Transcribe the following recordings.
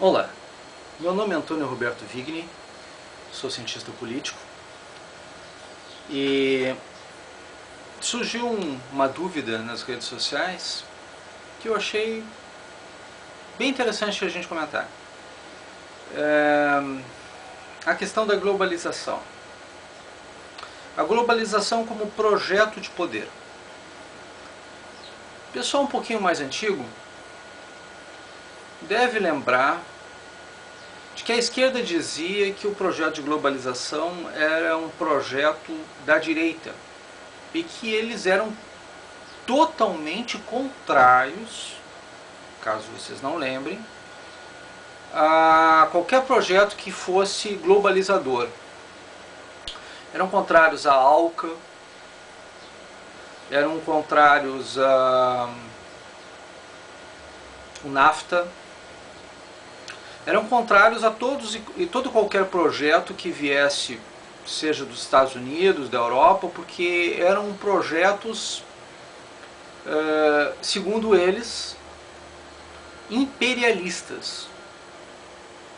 Olá, meu nome é Antônio Roberto Vigni, sou cientista político e surgiu uma dúvida nas redes sociais que eu achei bem interessante a gente comentar. A questão da globalização. A globalização como projeto de poder. O pessoal um pouquinho mais antigo deve lembrar de que a esquerda dizia que o projeto de globalização era um projeto da direita e que eles eram totalmente contrários, caso vocês não lembrem, a qualquer projeto que fosse globalizador. Eram contrários à ALCA, eram contrários ao NAFTA, eram contrários a todos e todo qualquer projeto que viesse, seja dos Estados Unidos, da Europa, porque eram projetos, segundo eles, imperialistas.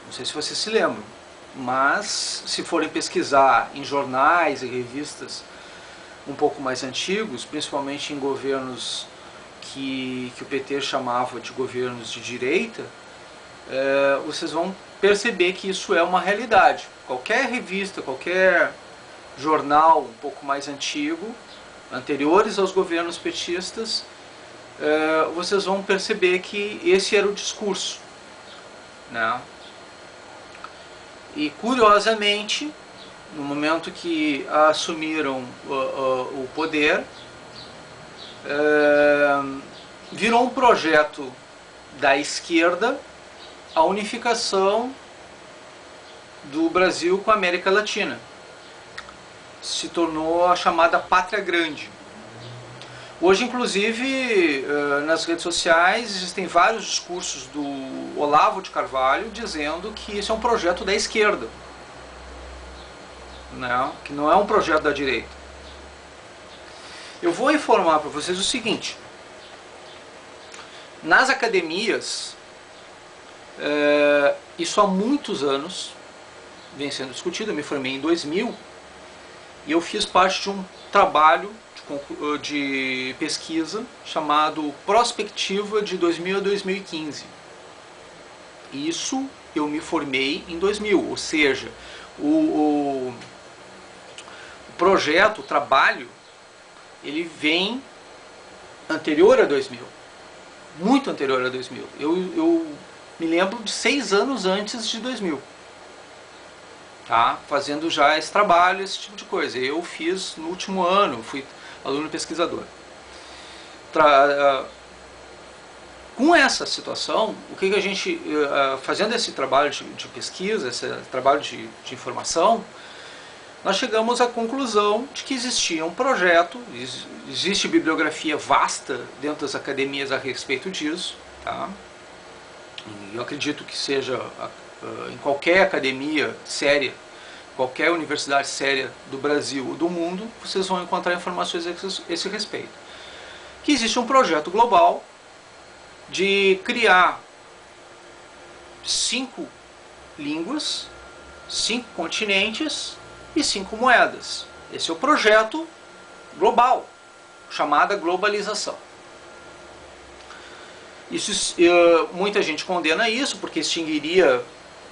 Não sei se vocês se lembram, mas se forem pesquisar em jornais e revistas um pouco mais antigos, principalmente em governos que o PT chamava de governos de direita, vocês vão perceber que isso é uma realidade. Qualquer revista, qualquer jornal um pouco mais antigo, anteriores aos governos petistas, vocês vão perceber que esse era o discurso, né? E curiosamente, no momento que assumiram o poder, virou um projeto da esquerda a unificação do Brasil com a América Latina. Se tornou a chamada Pátria Grande. Hoje, inclusive, nas redes sociais existem vários discursos do Olavo de Carvalho dizendo que isso é um projeto da esquerda, né? Que não é um projeto da direita. Eu vou informar para vocês o seguinte: nas academias, isso há muitos anos vem sendo discutido. Eu me formei em 2000 e eu fiz parte de um trabalho de pesquisa chamado Prospectiva de 2000 a 2015. Isso eu me formei em 2000, ou seja, o projeto, o trabalho, ele vem anterior a 2000, muito anterior a 2000. Eu me lembro de 6 anos antes de 2000, tá? Fazendo já esse trabalho, esse tipo de coisa. Eu fiz no último ano, fui aluno pesquisador. Com essa situação, o que a gente, fazendo esse trabalho de pesquisa, esse trabalho de informação, nós chegamos à conclusão de que existia um projeto, existe bibliografia vasta dentro das academias a respeito disso, tá? E eu acredito que seja em qualquer academia séria, qualquer universidade séria do Brasil ou do mundo, vocês vão encontrar informações a esse respeito. Que existe um projeto global de criar 5 línguas, 5 continentes e 5 moedas. Esse é o projeto global, chamada globalização. Isso, muita gente condena isso, porque extinguiria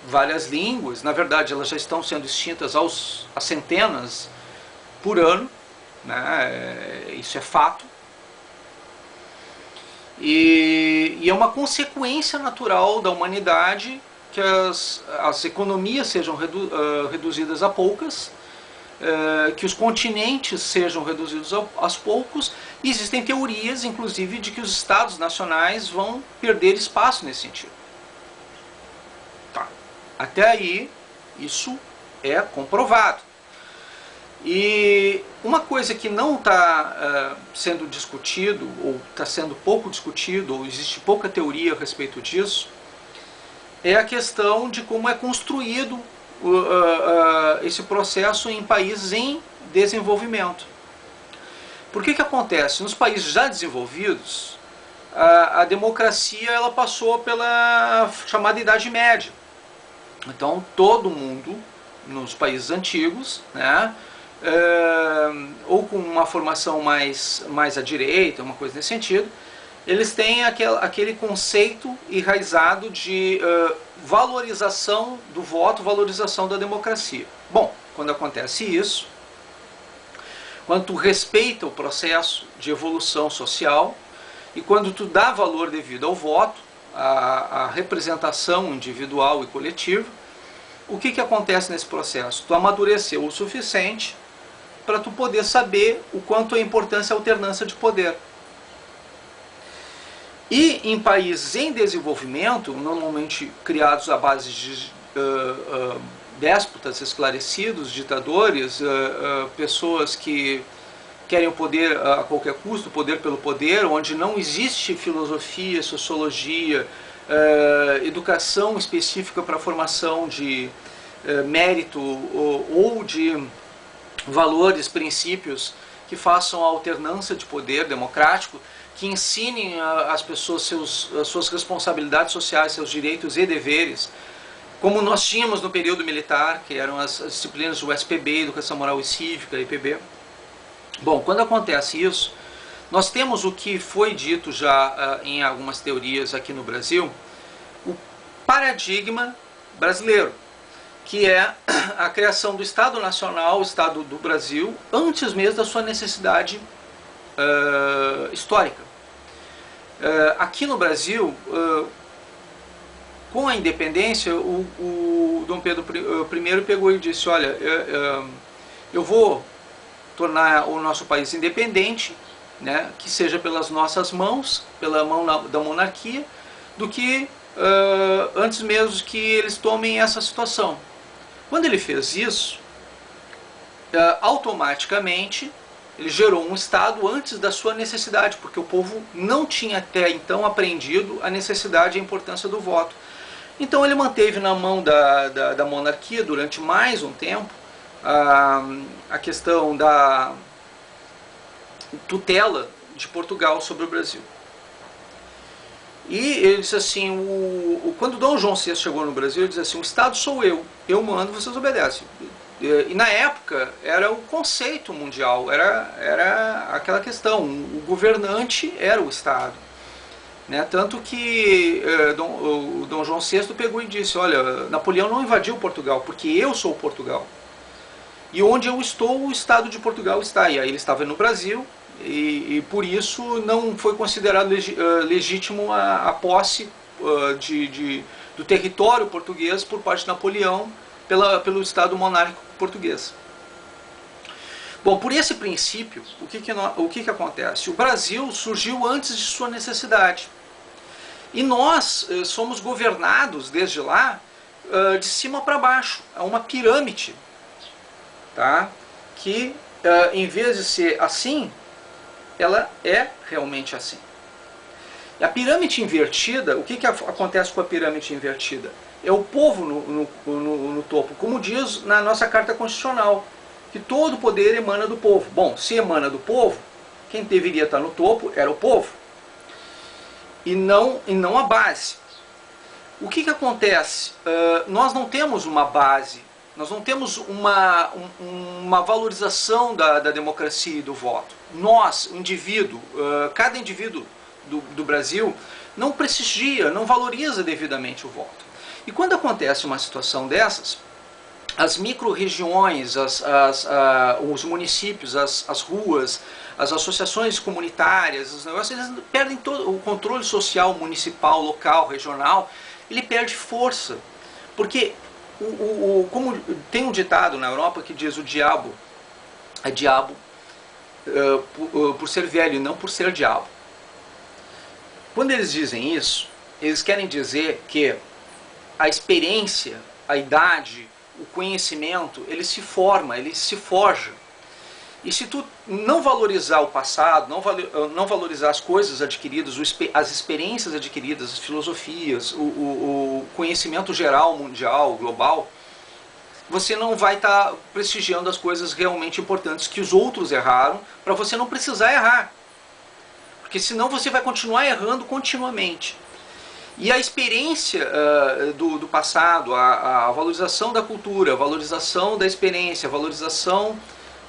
várias línguas. Na verdade, elas já estão sendo extintas a centenas por ano, né? Isso é fato. E é uma consequência natural da humanidade que as economias sejam reduzidas a poucas, que os continentes sejam reduzidos aos poucos. E existem teorias, inclusive, de que os estados nacionais vão perder espaço nesse sentido. Tá. Até aí, isso é comprovado. E uma coisa que não está sendo discutido, ou está sendo pouco discutido, ou existe pouca teoria a respeito disso, é a questão de como é construído esse processo em países em desenvolvimento. Por que acontece? Nos países já desenvolvidos, a democracia ela passou pela chamada Idade Média. Então todo mundo nos países antigos, né, ou com uma formação mais à direita, uma coisa nesse sentido, eles têm aquele conceito enraizado de valorização do voto, valorização da democracia. Bom, quando acontece isso, quando tu respeita o processo de evolução social e quando tu dá valor devido ao voto, à representação individual e coletiva, o que acontece nesse processo? Tu amadureceu o suficiente para tu poder saber o quanto é importante a alternância de poder. E em países em desenvolvimento, normalmente criados à base de déspotas esclarecidos, ditadores, pessoas que querem o poder a qualquer custo, poder pelo poder, onde não existe filosofia, sociologia, educação específica para a formação de mérito ou de valores, princípios que façam a alternância de poder democrático, que ensinem às pessoas as suas responsabilidades sociais, seus direitos e deveres, como nós tínhamos no período militar, que eram as disciplinas do SPB, Educação Moral e Cívica, IPB. Bom, quando acontece isso, nós temos o que foi dito já em algumas teorias aqui no Brasil, o paradigma brasileiro, que é a criação do Estado Nacional, o Estado do Brasil, antes mesmo da sua necessidade histórica. Aqui no Brasil, com a independência, o Dom Pedro I pegou e disse, olha, eu vou tornar o nosso país independente, né, que seja pelas nossas mãos, pela mão da monarquia, do que antes mesmo que eles tomem essa situação. Quando ele fez isso, automaticamente ele gerou um Estado antes da sua necessidade, porque o povo não tinha até então aprendido a necessidade e a importância do voto. Então ele manteve na mão da monarquia durante mais um tempo a questão da tutela de Portugal sobre o Brasil. E ele disse assim, quando Dom João VI chegou no Brasil, ele disse assim, o Estado sou eu mando, vocês obedecem. E na época era o conceito mundial, era aquela questão, o governante era o Estado. Né? Tanto que o Dom João VI pegou e disse, olha, Napoleão não invadiu Portugal, porque eu sou Portugal. E onde eu estou, o Estado de Portugal está. E aí ele estava no Brasil, e por isso não foi considerado legítimo a posse do território português por parte de Napoleão pelo Estado monárquico português. Bom, por esse princípio, o que acontece? O Brasil surgiu antes de sua necessidade. E nós somos governados desde lá de cima para baixo. É uma pirâmide, tá? Que em vez de ser assim, ela é realmente assim. E a pirâmide invertida, o que acontece com a pirâmide invertida? É o povo no topo, como diz na nossa Carta Constitucional, que todo poder emana do povo. Bom, se emana do povo, quem deveria estar no topo era o povo, e não a base. O que acontece? Nós não temos uma base, nós não temos uma valorização da democracia e do voto. Nós, o indivíduo, cada indivíduo do Brasil, não prestigia, não valoriza devidamente o voto. E quando acontece uma situação dessas, as micro-regiões, os municípios, as ruas, as associações comunitárias, os negócios, eles perdem todo o controle social, municipal, local, regional, ele perde força. Porque, como tem um ditado na Europa que diz o diabo é diabo por ser velho e não por ser diabo. Quando eles dizem isso, eles querem dizer que a experiência, a idade, o conhecimento, ele se forma, ele se forja. E se tu não valorizar o passado, não valorizar as coisas adquiridas, as experiências adquiridas, as filosofias, o conhecimento geral, mundial, global, você não vai estar prestigiando as coisas realmente importantes que os outros erraram, para você não precisar errar. Porque senão você vai continuar errando continuamente. E a experiência do passado, a valorização da cultura, a valorização da experiência, a valorização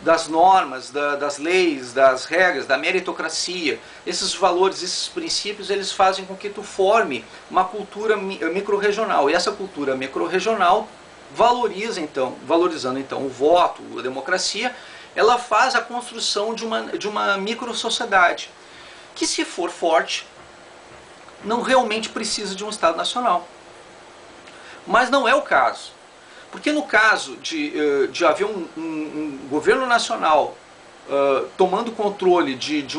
das normas, das leis, das regras, da meritocracia, esses valores, esses princípios, eles fazem com que tu forme uma cultura microrregional. E essa cultura microrregional valorizando então o voto, a democracia, ela faz a construção de uma micro-sociedade, que, se for forte, não realmente precisa de um Estado nacional. Mas não é o caso. Porque no caso de haver um governo nacional tomando controle de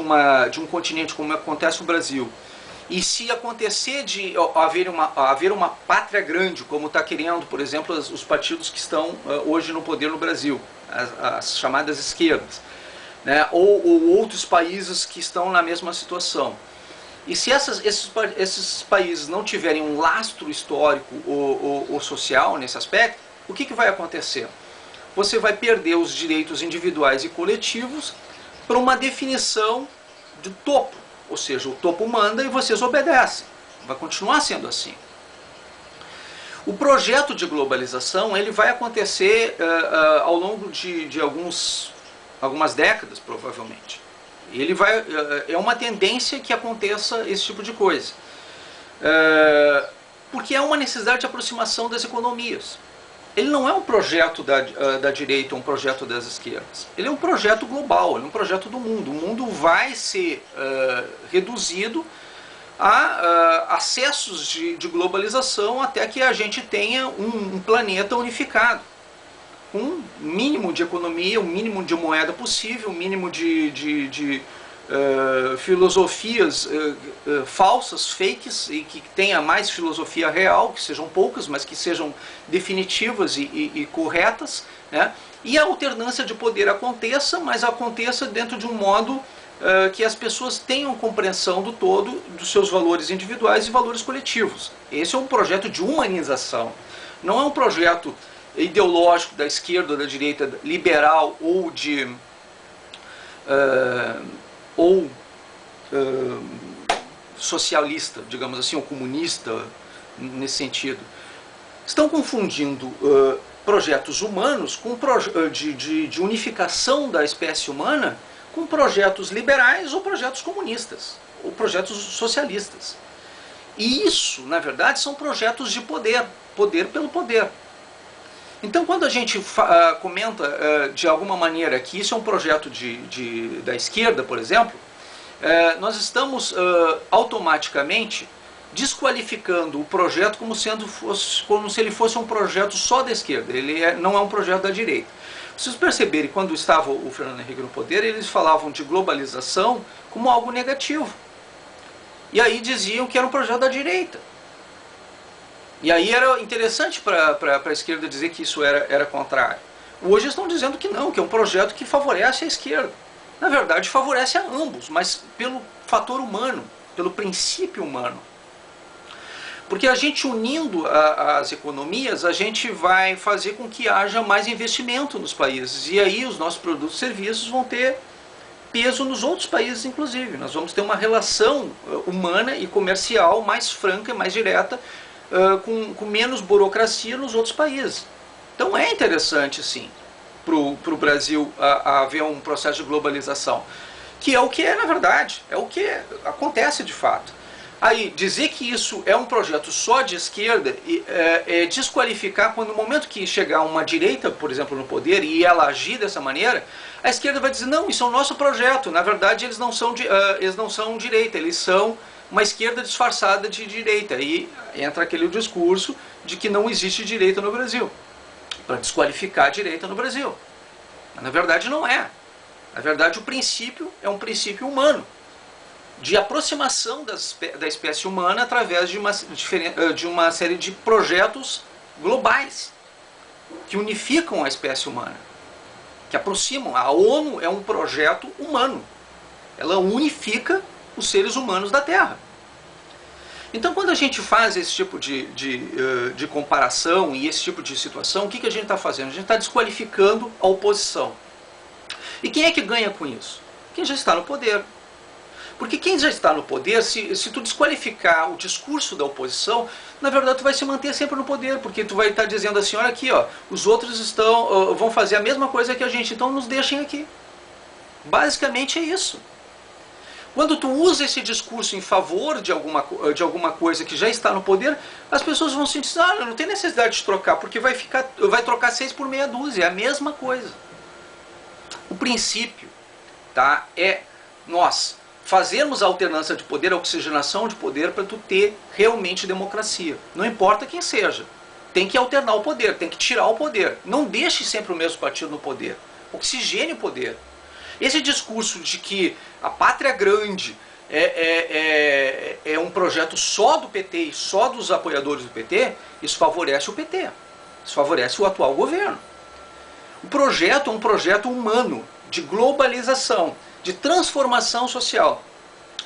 um continente como acontece no Brasil, e se acontecer de haver uma pátria grande, como está querendo, por exemplo, os partidos que estão hoje no poder no Brasil, as chamadas esquerdas, né, ou outros países que estão na mesma situação. E se esses países não tiverem um lastro histórico ou social nesse aspecto, o que vai acontecer? Você vai perder os direitos individuais e coletivos para uma definição de topo. Ou seja, o topo manda e vocês obedecem. Vai continuar sendo assim. O projeto de globalização ele vai acontecer ao longo de algumas décadas, provavelmente. É uma tendência que aconteça esse tipo de coisa. Porque é uma necessidade de aproximação das economias. Ele não é um projeto da direita, um projeto das esquerdas. Ele é um projeto global, ele é um projeto do mundo. O mundo vai ser reduzido a acessos de globalização até que a gente tenha um planeta unificado, com um mínimo de economia, um mínimo de moeda possível, um mínimo de filosofias falsas, fakes, e que tenha mais filosofia real, que sejam poucas, mas que sejam definitivas e corretas, né? E a alternância de poder aconteça, mas aconteça dentro de um modo que as pessoas tenham compreensão do todo, dos seus valores individuais e valores coletivos. Esse é um projeto de humanização, não é um projeto ideológico da esquerda ou da direita, liberal ou socialista, digamos assim, ou comunista, nesse sentido. Estão confundindo projetos humanos de unificação da espécie humana com projetos liberais ou projetos comunistas, ou projetos socialistas. E isso, na verdade, são projetos de poder, poder pelo poder. Então, quando a gente comenta de alguma maneira que isso é um projeto da esquerda, por exemplo, nós estamos automaticamente desqualificando o projeto como se ele fosse um projeto só da esquerda. Ele não é um projeto da direita. Vocês perceberem, quando estava o Fernando Henrique no poder, eles falavam de globalização como algo negativo. E aí diziam que era um projeto da direita. E aí era interessante para a esquerda dizer que isso era contrário. Hoje estão dizendo que não, que é um projeto que favorece a esquerda. Na verdade, favorece a ambos, mas pelo fator humano, pelo princípio humano. Porque a gente unindo as economias, a gente vai fazer com que haja mais investimento nos países. E aí os nossos produtos e serviços vão ter peso nos outros países, inclusive. Nós vamos ter uma relação humana e comercial mais franca e mais direta, com menos burocracia nos outros países. Então é interessante, sim, para o Brasil haver um processo de globalização, que é o que é, na verdade, é o que acontece de fato. Aí, dizer que isso é um projeto só de esquerda é desqualificar quando no momento que chegar uma direita, por exemplo, no poder, e ela agir dessa maneira, a esquerda vai dizer, não, isso é o nosso projeto. Na verdade, eles não são direita, eles são uma esquerda disfarçada de direita. E entra aquele discurso de que não existe direita no Brasil, para desqualificar a direita no Brasil. Mas na verdade não é. Na verdade o princípio é um princípio humano, de aproximação da espécie humana através de uma série de projetos globais, que unificam a espécie humana, que aproximam. A ONU é um projeto humano, ela unifica os seres humanos da Terra. Então, quando a gente faz esse tipo de comparação e esse tipo de situação, o que a gente está fazendo? A gente está desqualificando a oposição. E quem é que ganha com isso? Quem já está no poder. Porque quem já está no poder, se tu desqualificar o discurso da oposição, na verdade tu vai se manter sempre no poder, porque tu vai estar dizendo assim, olha aqui, ó, os outros vão fazer a mesma coisa que a gente, então nos deixem aqui. Basicamente é isso. Quando tu usa esse discurso em favor de alguma coisa que já está no poder, as pessoas vão sentir, não tem necessidade de trocar, porque vai trocar 6 por meia dúzia, é a mesma coisa. O princípio, tá, é nós fazermos a alternância de poder, a oxigenação de poder, para tu ter realmente democracia. Não importa quem seja. Tem que alternar o poder, tem que tirar o poder. Não deixe sempre o mesmo partido no poder. Oxigene o poder. Esse discurso de que a pátria grande é um projeto só do PT e só dos apoiadores do PT, isso favorece o PT. Isso favorece o atual governo. O projeto é um projeto humano, de globalização, de transformação social.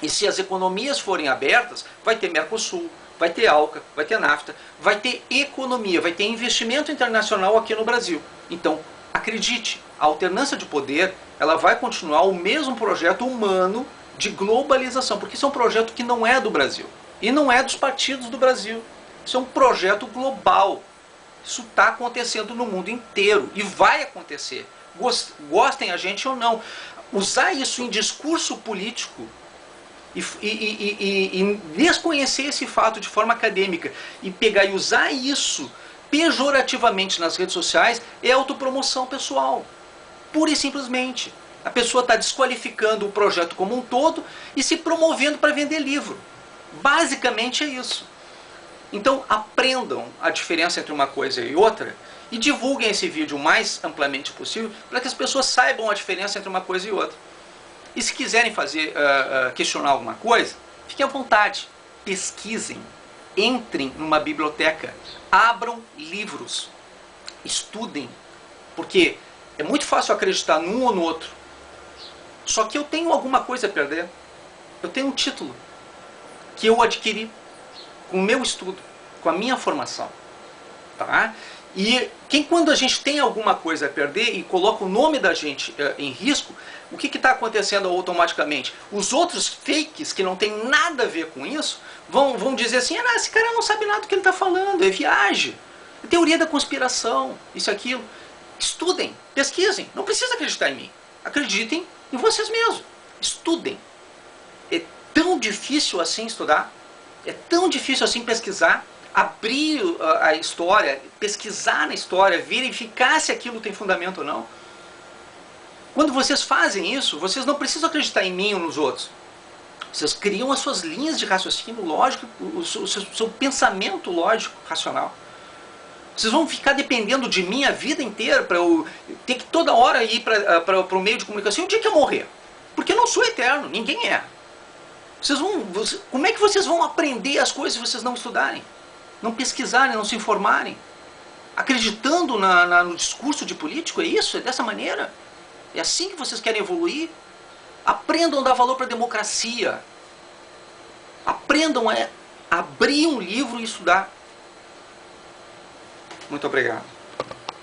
E se as economias forem abertas, vai ter Mercosul, vai ter ALCA, vai ter NAFTA, vai ter economia, vai ter investimento internacional aqui no Brasil. Então, acredite, a alternância de poder, ela vai continuar o mesmo projeto humano de globalização, porque isso é um projeto que não é do Brasil, e não é dos partidos do Brasil. Isso é um projeto global. Isso está acontecendo no mundo inteiro, e vai acontecer. Gostem a gente ou não. Usar isso em discurso político e desconhecer esse fato de forma acadêmica e pegar e usar isso pejorativamente nas redes sociais é autopromoção pessoal. Pura e simplesmente. A pessoa está desqualificando o projeto como um todo e se promovendo para vender livro. Basicamente é isso. Então aprendam a diferença entre uma coisa e outra e divulguem esse vídeo o mais amplamente possível para que as pessoas saibam a diferença entre uma coisa e outra. E se quiserem questionar alguma coisa, fiquem à vontade, pesquisem, entrem numa biblioteca, abram livros, estudem, porque é muito fácil acreditar num ou no outro. Só que eu tenho alguma coisa a perder. Eu tenho um título que eu adquiri com o meu estudo, com a minha formação. Tá? E quando a gente tem alguma coisa a perder e coloca o nome da gente em risco, o que está acontecendo automaticamente? Os outros fakes, que não tem nada a ver com isso, vão dizer assim, esse cara não sabe nada do que ele está falando, é viagem, é teoria da conspiração, isso e aquilo. Estudem, pesquisem, não precisa acreditar em mim. Acreditem em vocês mesmos, estudem. É tão difícil assim estudar, é tão difícil assim pesquisar, abrir a história, pesquisar na história, verificar se aquilo tem fundamento ou não. Quando vocês fazem isso, vocês não precisam acreditar em mim ou nos outros. Vocês criam as suas linhas de raciocínio lógico, o seu pensamento lógico, racional. Vocês vão ficar dependendo de mim a vida inteira para eu ter que toda hora ir para o meio de comunicação o dia que eu morrer. Porque eu não sou eterno, ninguém é. Como é que vocês vão aprender as coisas se vocês não estudarem? Não pesquisarem, não se informarem? Acreditando no discurso de político? É isso? É dessa maneira? É assim que vocês querem evoluir? Aprendam a dar valor para a democracia. Aprendam a abrir um livro e estudar. Muito obrigado.